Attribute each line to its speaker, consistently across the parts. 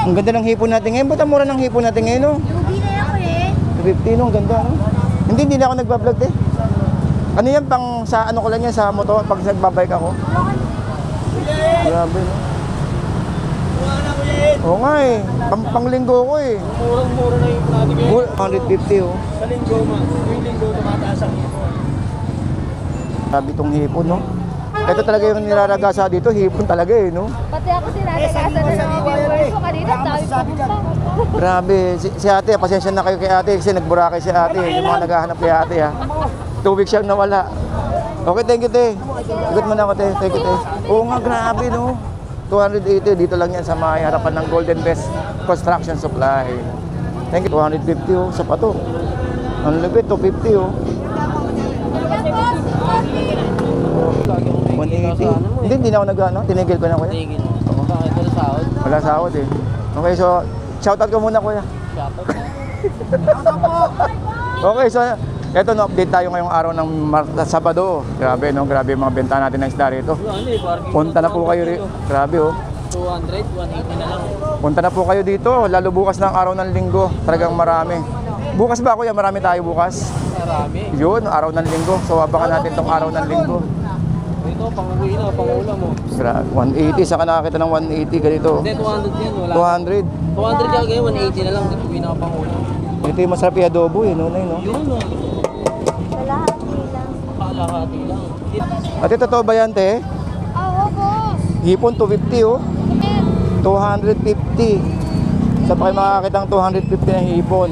Speaker 1: Ang ganda ng hipon natin ngayon. Ba't ang mura ng hipon natin ngayon, no?
Speaker 2: Lugi na ako eh.
Speaker 1: 250, no? Ang ganda, no? Hindi na ako nagbablog, eh. Ano yan, pang sa ano ko lang yan, sa motor, pag nagbabike ako. Grabe, no? Oo nga, eh. Panglinggo ko, eh.
Speaker 3: Murang-mura na yung natin ngayon.
Speaker 1: 150, oh.
Speaker 3: Sa linggo, yung linggo, tumataas ang hipon.
Speaker 1: Grabe itong hipon, no? Ito talaga yung niraragasa dito, hipon talaga, eh, no?
Speaker 2: Pati ako sinasagasan na ng mga viewers ko kanina. Dami pumunta.
Speaker 1: Grabe, si ate, pasensya na kayo kay ate kasi nagburakay si ate, yung mga naghahanap kay ate, ha. 2 weeks siyang nawala. Okay, thank you, te. Ikot mo na ako, te. Thank you, te. Oo nga, grabe, no? 280, dito lang yan sa may harapan ng Golden Best Construction Supply. Thank you. 250, oh, sa pato. Ang lupit, 250, oh. 180. Hindi na ako nag-ano, tinigil ko na, kuya.
Speaker 3: Tingin mo. Bakit wala sahod?
Speaker 1: Wala sahod, eh. Okay, so, shoutout ko muna, kuya.
Speaker 3: Shoutout na.
Speaker 1: Okay, so eto no, update tayo ngayong araw ng Sabado. Grabe no, grabe yung mga benta natin ng isda rito. Punta na po kayo rito. Grabe oh.
Speaker 3: 200, 180 na lang.
Speaker 1: Punta na po kayo dito, lalo bukas ng araw ng linggo. Talagang marami. Bukas ba kuya, marami tayo bukas?
Speaker 3: Marami.
Speaker 1: Yun, araw ng linggo. So abangan natin tong araw ng linggo.
Speaker 3: Ito, pang-uwi na, pang-ulam mo.
Speaker 1: 180, saka nakakita ng 180 ganito.
Speaker 3: Hindi, 200 yan. Wala.
Speaker 1: 200.
Speaker 3: 200 yan ngayon, 180 na lang. Uwi na ka pang-ulam.
Speaker 1: Ito yung masarap yung adobo eh, no? No?
Speaker 3: Yun, no?
Speaker 2: Kalahati lang.
Speaker 3: Kalahati lang.
Speaker 1: Ate, totoo ba yan, te?
Speaker 2: Oo, boss.
Speaker 1: Hipon, 250 oh. 250. Sa pa kayo makakita ng 250 na hipon.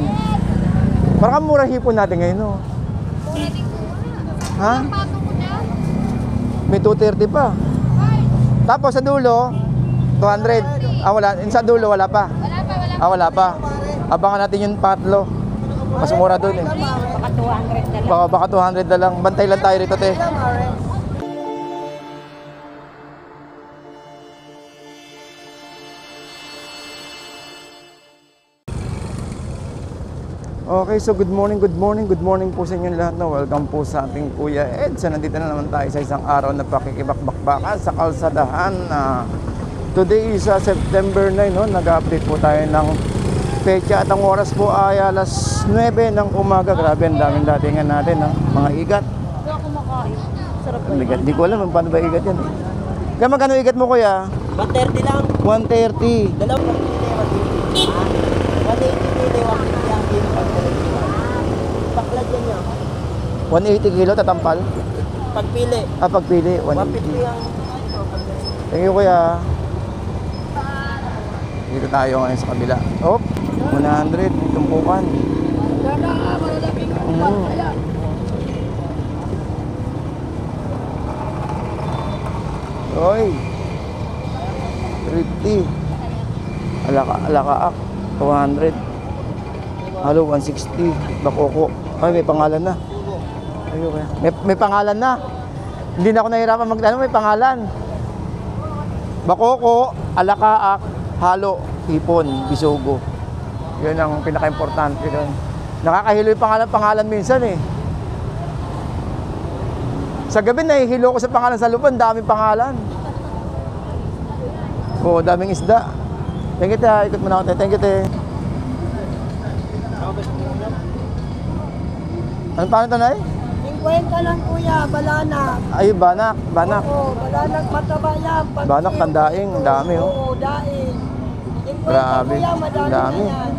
Speaker 1: Parang mura hipon natin ngayon, no? Ha? May 230 pa. Tapos sa dulo, 200. Ah, wala. Sa dulo, wala pa. Ah, wala pa. Abangan natin yung patlo. Mas mura doon eh.
Speaker 2: Baka 200 na lang.
Speaker 1: Baka 200 na lang. Bantay lang tayo rito, te. Okay, so good morning po sa inyo lahat. Welcome po sa ating Kuya Ed. So nandito na naman tayo sa isang araw na pakikibakbakbakan sa kalsadahan. Today is September 9, no? Nag-update po tayo ng pecha at ang oras po ay alas 9 ng umaga. Grabe, ang daming datingan natin, no? Mga igat.
Speaker 2: Hindi ako kumakain. Sarap ba yun?
Speaker 1: Hindi ko alam kung paano ba igat yan. Kaya magkano igat mo, kuya?
Speaker 3: 130 lang.
Speaker 1: 130.
Speaker 3: Dalawang 180 kilo ang kilo. Bakla dyan yun.
Speaker 1: 180 kilo tatampal?
Speaker 3: Pagpili.
Speaker 1: Ah, pagpili.
Speaker 3: 150 ang
Speaker 1: Thank you, kuya. Dito tayo ngayon sa kabila. Oh, 100. Tumpukan. Oy. 50. Alakaak. 200. Halo, 160. Bakoko. Ay, may pangalan na. Ayun, kuya. May pangalan na. Hindi na ako nahirapan magtanong, may pangalan. Bakoko, alakaak, halo, hipon, bisogo. Yun ang pinaka-importante doon. Nakakahilo yung pangalan minsan eh. Sa gabi nahihilo ko sa pangalan sa lupan, daming pangalan. Oo, daming isda. Thank you, te. Ikot mo na ako, te. Thank you, te. Anong pangalan ito, Nay?
Speaker 4: 50 lang kuya, balanak.
Speaker 1: Ay, banak. Banak.
Speaker 4: Oo, balanak mataba yan.
Speaker 1: Banak, tandaing. Ang dami, oh.
Speaker 4: Oo, daing. 50
Speaker 1: Grabe.
Speaker 4: kuya, madami
Speaker 1: Dami.
Speaker 4: na yan.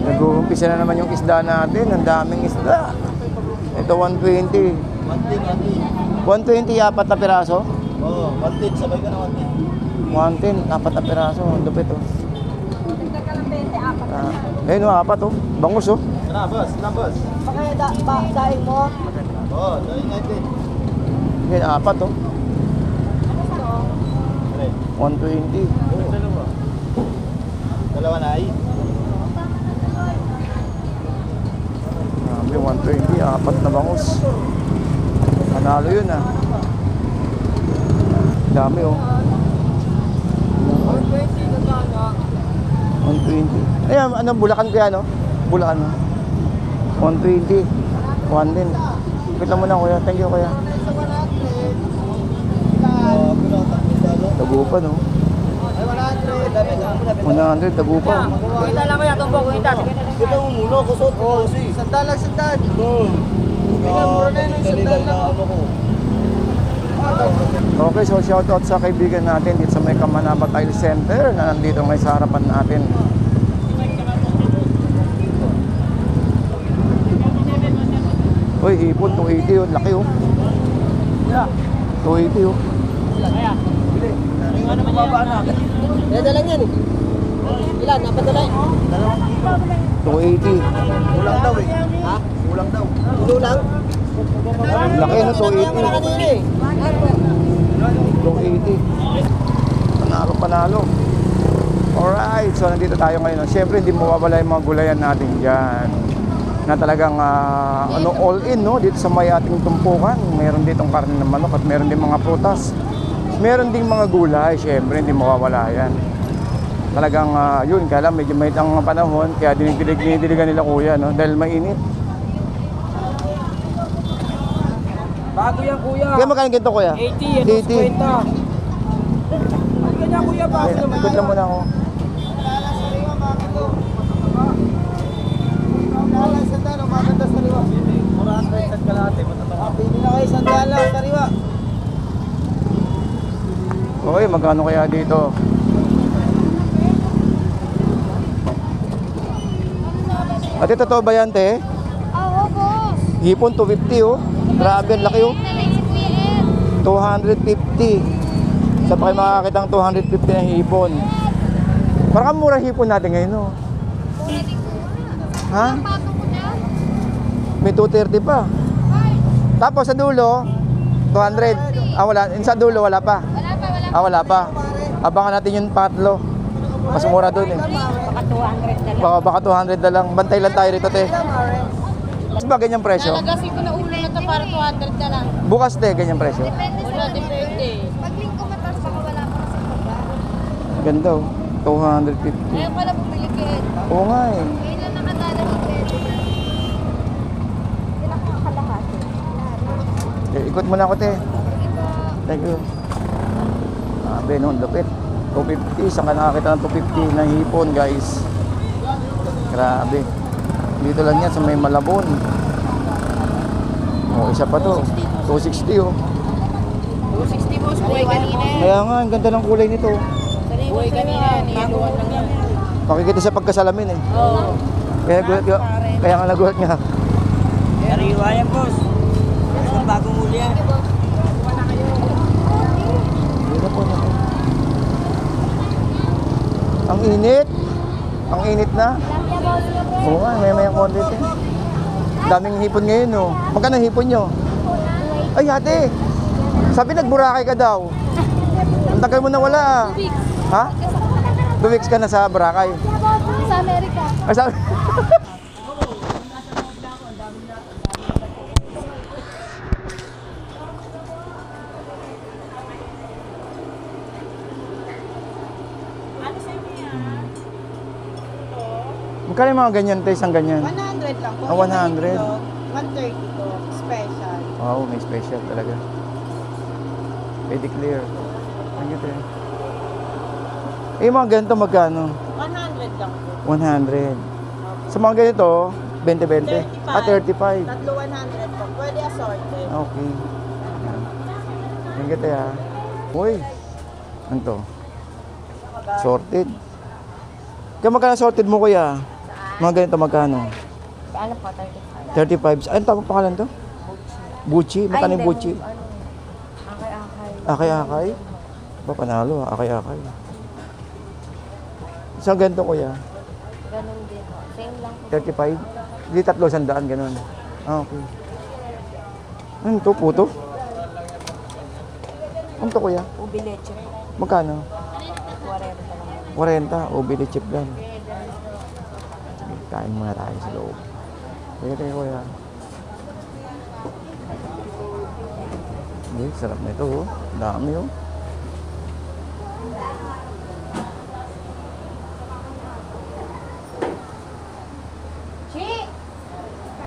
Speaker 1: Nag-uumpisa na naman yung isda natin. Ang daming isda. Ito, 120. 120, apat na piraso?
Speaker 3: Oo, 110. Sabay ka na
Speaker 1: 110,
Speaker 3: 110.
Speaker 1: apat na piraso. Ang lupit, oh. Ayun, oh, apat, oh. Bangus, oh.
Speaker 3: Na, boss.
Speaker 4: Baka daing mo.
Speaker 3: Oo, dahil natin.
Speaker 1: Yan, apat, oh. 120.
Speaker 3: Dalawa na ay.
Speaker 1: Grabe, 120, apat na bangus. Panalo yun, ah. Dami, oh. 120. Ayan, anong Bulacan kaya, no? Bulacan, no? 120. 1 din. Kita mo na, kuya. Thank you, kuya. Tagupan, no? 100, tagupa.
Speaker 2: Kuwita lang kuya, tumbo, kuwita.
Speaker 3: Kita mo muna, kusot ko kasi. Sandal lang, sandal. Mura na yun, sandal lang.
Speaker 1: Okay, so shoutout sa kaibigan natin dito sa may Kamanaba Tile Center na nandito ngayon sa harapan natin. Uy, hipon, 280 yun. Laki oh. 280 oh.
Speaker 3: Ano mababa na?
Speaker 4: Dala lang yan eh. Ilan? Napadala eh.
Speaker 1: 280.
Speaker 3: Kulang daw eh.
Speaker 4: Ha?
Speaker 3: Kulang daw.
Speaker 4: Ulo lang?
Speaker 1: Laki no,
Speaker 4: Kaya mo na
Speaker 1: 280.
Speaker 4: kanina eh.
Speaker 1: 280. Panalo. Alright, so nandito tayo ngayon. Siyempre, hindi mawawala yung mga gulayan natin dyan. Na talagang all in no dito sa may ating tumpukan. Meron ditong karne ng manok at meron din mga prutas. Meron ding mga gulay, syempre hindi mawawala yan. Talagang yun, kaya lang medyo mainit ang panahon kaya dinidiligan nila kuya no dahil mainit.
Speaker 5: Bago yan kuya.
Speaker 1: Kaya magkano ganito kuya?
Speaker 5: 80, ano 50. Ano ganyan kuya, bago naman.
Speaker 1: Ikot lang muna ako.
Speaker 3: Sandal, maganda sa liwa. 400 sa kalate, matatama. Pili na kayo sandal lang, sariwa.
Speaker 1: Okay, magkano kaya dito? Ate, totoo ba yan, te?
Speaker 2: Oo, boss.
Speaker 1: Hipon, 250 oh. Grabe, ang laki oh.
Speaker 2: Nalay si Kuya Ed.
Speaker 1: 250. Sa pa kayo makakita ng 250 na hipon. Parang mura hipon natin ngayon oh.
Speaker 2: Kuya din ko.
Speaker 1: Ha?
Speaker 2: Pato ko na.
Speaker 1: May 230 pa. Tapos sa dulo, 200. Ah, wala. Sa dulo, wala pa.
Speaker 2: Wala pa, wala pa.
Speaker 1: Ah, wala pa. Abangan natin yung patlo. Mas mura dun eh.
Speaker 2: Baka 200 na lang.
Speaker 1: Baka 200 na lang. Bantay lang tayo rito, te. Mas ba ganyang presyo?
Speaker 2: Nalagasin ko na ulo na to para 200 na lang.
Speaker 1: Bukas, te, ganyang presyo.
Speaker 2: Depende sa depende. Pag linggo matas, baka wala pa kasi pagka.
Speaker 1: Ganda oh. 250.
Speaker 2: Ngayon pala bumili kay Ed.
Speaker 1: Oo nga eh.
Speaker 2: Ngayon lang nakadala si Ed. Sila kang kalahati.
Speaker 1: Ikot muna ako, te. Thank you. Sabi no, lupit. 250. Saan ka nakakita ng 250 na hipon, guys? Grabe. Dito lang yan sa may Malabon. Oh, isa pa to. 260 oh.
Speaker 2: 260 boss, buhay kanina.
Speaker 1: Kaya nga, ang ganda ng kulay nito.
Speaker 2: Buhay kanina, niyaguan lang yan.
Speaker 1: Makikita sa pagkasalamin eh.
Speaker 2: Oo.
Speaker 1: Kaya nga nagulat nga.
Speaker 5: Sariwa yan boss. Ang bagong huli yan.
Speaker 1: Ang init. Ang init na. Oo nga, may konti eh. Daming hipon ngayon oh. Magkano hipon nyo? Ay ate, sabi nagburakay ka daw. Ang tagal mo na wala ah.
Speaker 2: 2 weeks.
Speaker 1: Ha? 2 weeks ka na sa Boracay.
Speaker 2: Sa Amerika.
Speaker 1: Ay, sabi... Magkano yung mga ganyan, te? Isang ganyan?
Speaker 4: 100 lang po.
Speaker 1: Ah, 100.
Speaker 4: 130 to. Special.
Speaker 1: Wow, may special talaga. Pwede clear. Thank you, te. Eh, yung mga ganito magkano?
Speaker 4: 100 lang po.
Speaker 1: 100. Sa mga ganito, 20-20? Ah, 35.
Speaker 4: Tatlo 100 po. Pwede assorted.
Speaker 1: Okay. Yan. Thank you, te, ha. Uy. Ano to? Sorted. Kaya magkano sorted mo, kuya? Mga ganito magkano?
Speaker 2: Ano po, 35.
Speaker 1: 35. Ano tawag pangalan to? Buchi. Magkano yung Buchi?
Speaker 2: Akay-akay.
Speaker 1: Akay-akay? Ba, panalo ha? Akay-akay. Isang ganito, kuya?
Speaker 2: Ganun din po. Same lang po.
Speaker 1: 35? Hindi 300, ganun. Ah, okay. Ano to? Puto? Ano to, kuya?
Speaker 2: Ubi leche po.
Speaker 1: Magkano?
Speaker 2: 40 lang.
Speaker 1: 40. Ubi de chip lang. Sige, kain muna tayo sa loob. Sige, tayo, kuya. Hindi, sarap na ito, oh. Dami, oh.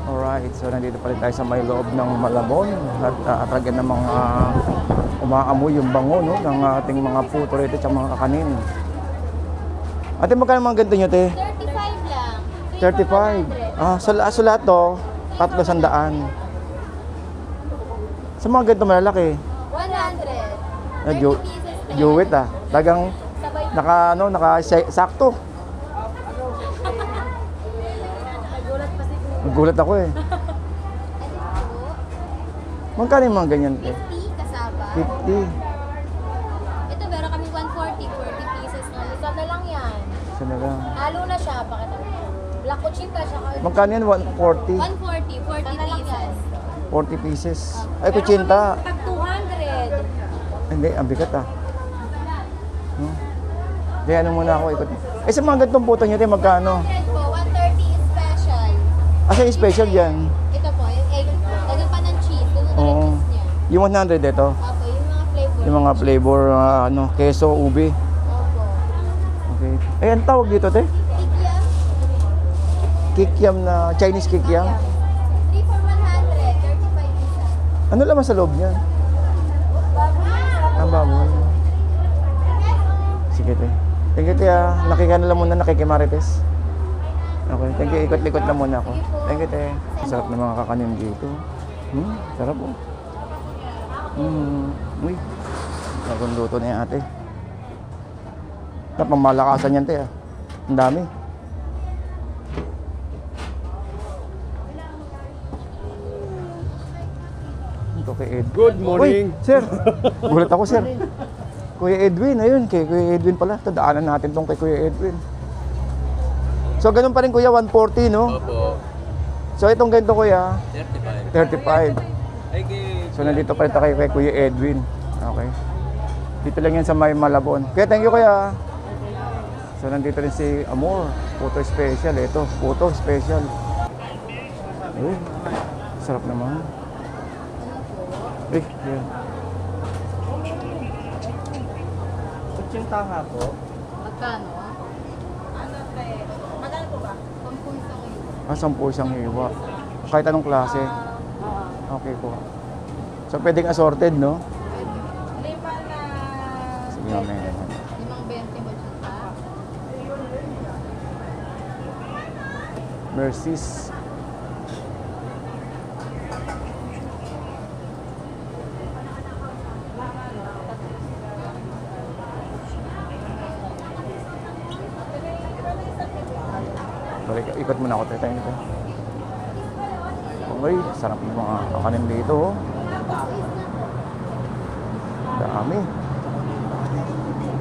Speaker 1: Alright, so nandito pa rin tayo sa may loob ng Malabon at talaga namang umaamoy yung bango no, ng ating mga puto rito at mga kakanin. Ate, magkano mga ganito nyo, te?
Speaker 2: 35 lang.
Speaker 1: 35. Ah, so lahat to, 300. Sa mga ganito malalaki.
Speaker 2: 100.
Speaker 1: Na
Speaker 2: 30 pieces na.
Speaker 1: Jewet ah. Tagang
Speaker 2: Sabay.
Speaker 1: sakto. Nagulat ako eh. Magkano yung mga ganyan, te?
Speaker 2: 50 kasaba.
Speaker 1: 50.
Speaker 2: Ito meron kami 140, 40 pieces na. Isa na lang yan.
Speaker 1: Isa na lang.
Speaker 2: Halo na siya, pakita mo. Black cuchinta siya.
Speaker 1: Magkano yan? 140?
Speaker 2: 140, 40 pieces.
Speaker 1: 40 pieces. Ay, kutsinta.
Speaker 2: Pag 200.
Speaker 1: Hindi, ang bigat ah. No? Hindi, ano muna ako ikot. Eh, sa mga gantong puto nyo, te, magkano?
Speaker 2: 100 po, 130 is special.
Speaker 1: Asa yung special dyan?
Speaker 2: Ito po, yung egg. Lagyan pa ng cheese. Doon na
Speaker 1: Oo.
Speaker 2: cheese niya.
Speaker 1: Yung 100 ito.
Speaker 2: Opo, yung mga flavor.
Speaker 1: Yung mga flavor, keso, ube.
Speaker 2: Opo.
Speaker 1: Okay. Eh, ang tawag dito, te?
Speaker 2: Kikiam.
Speaker 1: Kikiam na, Chinese kikiam.
Speaker 2: 3 for 100, 35 isa.
Speaker 1: Ano laman sa loob niyan? Ang baboy. Sige, te. Thank you, te. Nakika na lang muna, nakikimarites. Okay, thank you. Ikot-ikot na muna ako. Thank you, te. Sarap ng mga kakanin dito. Sarap po. Uy. Bagong luto na yung ate. Napamalakasan yan, te. Ang dami. Ito kay Ed.
Speaker 3: Good morning.
Speaker 1: Uy, sir. Gulat ako, sir. Kuya Edwin, ayun, kay Kuya Edwin pala. Tadaanan natin tong kay Kuya Edwin. So, ganun pa rin, kuya, 140, no?
Speaker 3: Opo.
Speaker 1: So, itong ganito, kuya,
Speaker 3: 35.
Speaker 1: 35. So, nandito pa rin tayo kay Kuya Edwin. Okay. Dito lang yan sa May Malabon. Kaya, thank you, kuya. So, nandito rin si Amor. Puto special. Ito, puto special. Uy, sarap naman. Yan.
Speaker 3: Kutsinta nga po.
Speaker 2: Magkano? Magkano po ba? 10
Speaker 1: 10 isang hiwa. Kahit anong klase. Okay po. So, pwedeng assorted, no?
Speaker 2: Lima na...
Speaker 1: Sige, mamaya.
Speaker 2: 5.20 mo dyan pa?
Speaker 1: Mercies. Balik, ikot muna ako, tayo nito. Okay, sarap ng mga kakanin dito. Oh. Dami.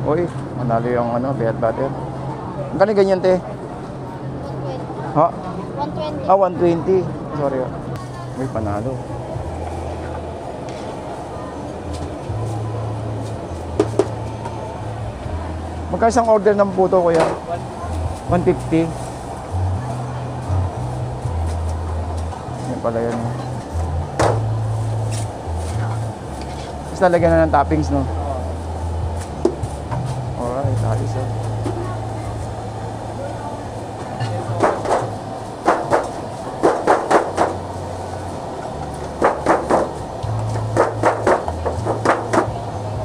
Speaker 1: Uy, manalo yung peanut butter. Ang kanina ganyan, te?
Speaker 2: 120.
Speaker 1: Ha?
Speaker 2: 120.
Speaker 1: Ah, 120. Sorry. May panalo. Magkano isang order ng puto, kuya? 150. Yan pala yan. Tapos lalagyan na ng toppings, no? Alright, ayos ah.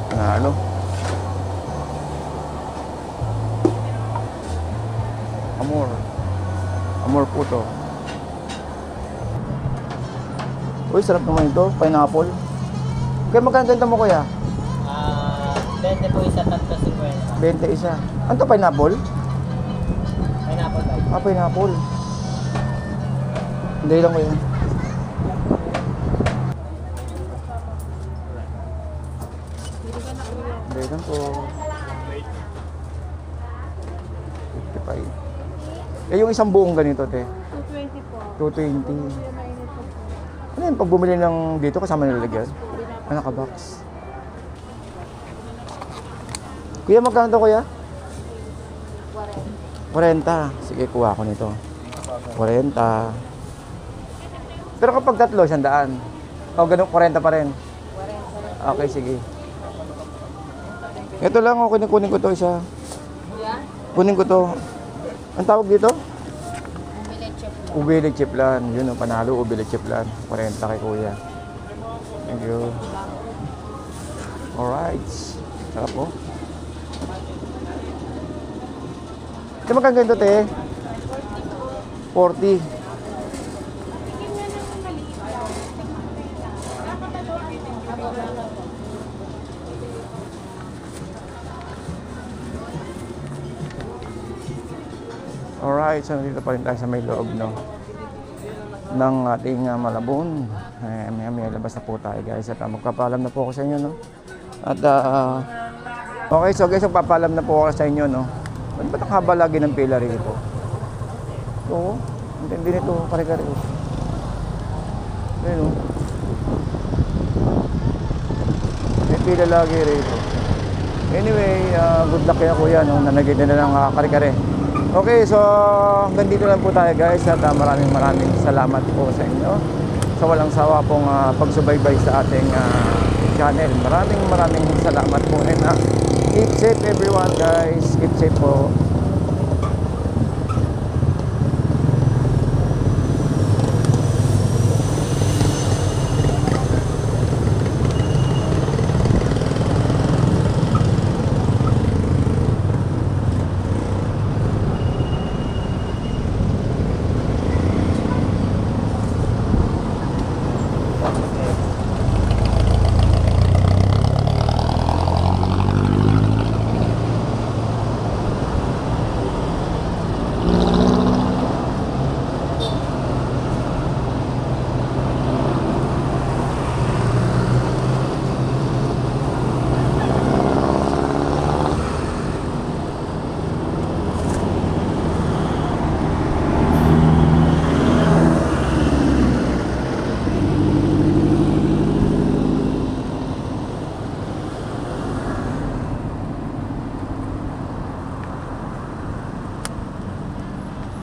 Speaker 1: Panalo. Amor puto. Uy, sarap naman ito. Pineapple. Kaya magkano ganito mo, kuya?
Speaker 5: 20 po isa, tatlo 50.
Speaker 1: 20 isa. Ano to, pineapple?
Speaker 5: Pineapple ba?
Speaker 1: Ah, pineapple. Hindi lang ko yun. Hindi lang po. 55. Eh, yung isang buong ganito, te?
Speaker 2: 220 po.
Speaker 1: 220. Ano yun, pag bumili ng dito, kasama nilalagyan? Ah, naka-box. Kuya, magkano to, kuya? 40. Sige, kuha ko nito. 40. Pero kapag tatlo, 100. O, ganun, 40 pa rin. Okay, sige. Ito lang, kunin ko to isa. Kunin ko to. Ang tawag dito? Ube leche plan. Yun, panalo, ube leche plan. 40 kay kuya. Thank you. Alright. Sarap po. Ito magkano ganito, te? 40. Alright, so dito pa rin tayo sa may loob, no? Ng ating Malabon. May labas na po tayo, guys. At magpapaalam na po ako sa inyo, no? At okay, so guys, magpapaalam na po ako sa inyo, no? Ba't ba't ang haba lagi ng pila rito? Oo, hindi nito, kare-kare. Ayun, oh. May pila lagi rito. Anyway, good luck kaya kuya, no? Nanagin na ng kare-kare. Okay, so hanggang dito lang po tayo, guys. At maraming salamat po sa inyo sa walang sawa pong pagsubaybay sa ating channel. Maraming salamat po. And keep safe everyone, guys. Keep safe po.